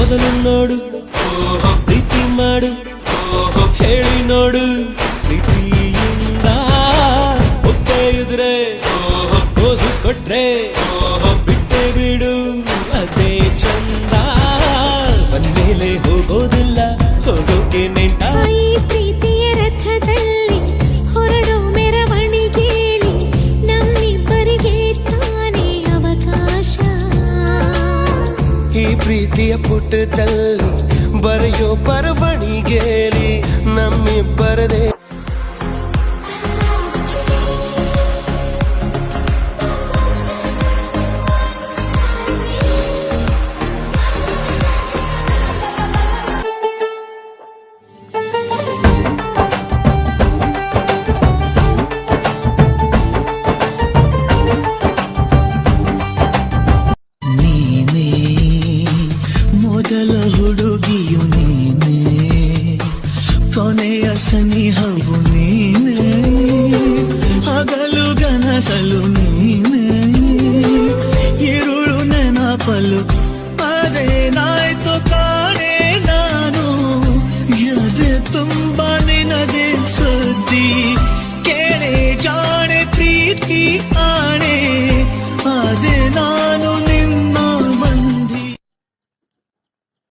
ಮೊದಲು ನೋಡು ಪ್ರೀತಿ ಮಾಡು ಹೇಳಿ ನೋಡು ಪ್ರೀತಿಯಿಂದ ಒಪ್ಪೆ ಇದ್ರೆ ಕೋಸು ಕೊಟ್ರೆ ಬಿಟ್ಟೆ ಬಿಡು ಅದೇ ಚಂದ ಬಂದ್ಮೇಲೆ ಹೋಗೋದಿಲ್ಲ ಹೋಗೋಕೆ ನೆಂಟ ಈ ಪ್ರೀತಿಯ ರಥದಲ್ಲಿ ಹೊರಡೋ ಮೆರವಣಿಗೆಯಲ್ಲಿ ನಮ್ಮಿಬ್ಬರಿಗೆ ತಾನೇ ಅವಕಾಶ ಈ ಪ್ರೀತಿಯ ಪುಟದಲ್ಲಿ ಬರೆಯೋ ಬರವಣಿಗೆಯಲ್ಲಿ ನಮ್ಮಿಬ್ಬರದೇ ಮೊದಲ ಹುಡುಗಿಯು ನೀನೆ ಕೊನೆಯ ಸನಿಹವು ನೀನೆ ಹಗಲು ಗನಸಲು